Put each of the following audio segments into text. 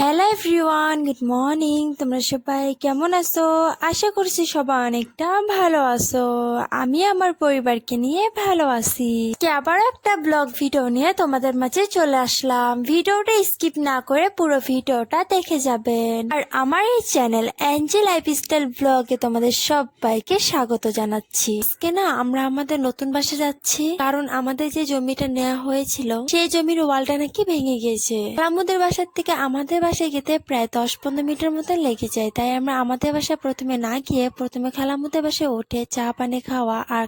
Hello everyone, good morning. তোমরা সবাই কেমন আছো? আশা করছি সবাই অনেকটা ভালো আছো। আমি আমার পরিবারকে নিয়ে ভালো আছি। আবার একটা ব্লগ ভিডিও নিয়ে তোমাদের মাঝে চলে আসলাম। ভিডিওটা স্কিপ না করে পুরো ভিডিওটা দেখে যাবেন। আর আমার এই চ্যানেল এনজে লাইফস্টাইল ব্লগে তোমাদের সবাইকে স্বাগত জানাচ্ছি। আজকে না আমরা আমাদের নতুন বাসা যাচ্ছি, কারণ আমাদের যে জমিটা নেওয়া হয়েছিল সেই জমির ওয়ালটা নাকি ভেঙে গিয়েছে। আমাদের বাসার থেকে আমাদের বাসায় যেতে প্রায় 10-15 মিনিটের মতো লেগে যায়। তাই আমরা আমাদের বাসায় প্রথমে না গিয়ে প্রথমে খালামুদের বাসায় উঠে চা পানি খাওয়া আর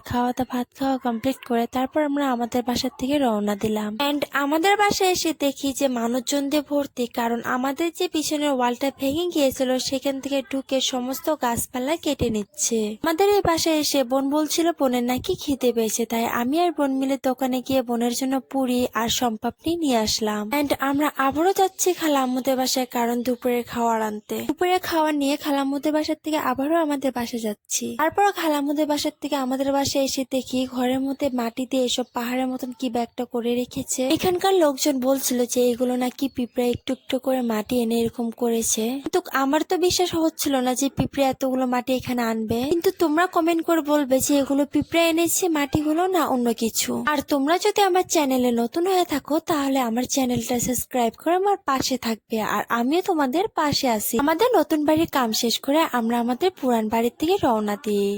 ভাত খাওয়া কমপ্লিট করে তারপর আমরা আমাদের বাসার থেকে রওনা দিলাম। এন্ড আমাদের বাসায় এসে দেখি যে মানুষজন দিয়ে ভর্তি, কারণ আমাদের যে পিছনের ওয়ালটা ভেঙে গিয়েছিল সেখান থেকে ঢুকে সমস্ত গাছপালা কেটে নিচ্ছে। আমাদের এই বাসায় এসে বোন বলছিল বোনের নাকি খিদে পেয়েছে, তাই আমি আর বোন মিলে দোকানে গিয়ে বোনের জন্য পুরি আর সম্পাপড়ি নিয়ে আসলাম। এন্ড আমরা আবারও যাচ্ছি খালাম্মুদের বাসায়, কারণ দুপুরের খাবার আনতে। দুপুরের খাবার নিয়ে খালাম্মুদের বাসার থেকে আবারও আমাদের বাসায় যাচ্ছি। তারপর খালাম্মুদের বাসার থেকে আমাদের বাসায় এসে দেখি ঘরের মধ্যে মাটি দিয়ে এসব পাহাড়ের মতন কি বা একটা করে রেখেছে। এখানকার লোকজন বলছিল যে এগুলো নাকি পিঁপড়া একটু একটু করে মাটি এনে এরকম করেছে, কিন্তু আমার তো বিশ্বাস হচ্ছিল না যে পিঁপড়ে এতগুলো মাটি এখানে আনবে। কিন্তু তোমরা কমেন্ট করে বলবে যে এগুলো পিঁপড়া এনেছে মাটিগুলো না অন্য কিছু। আর তোমরা যদি আমার চ্যানেলে নতুন হয়ে থাকো তাহলে আমার চ্যানেলটা সাবস্ক্রাইব করে আমার পাশে থাকবে, আর আমিও তোমাদের পাশে আছি। আমাদের নতুন বাড়ির কাম শেষ করে আমরা আমাদের পুরান বাড়ির থেকে রওনা দিই।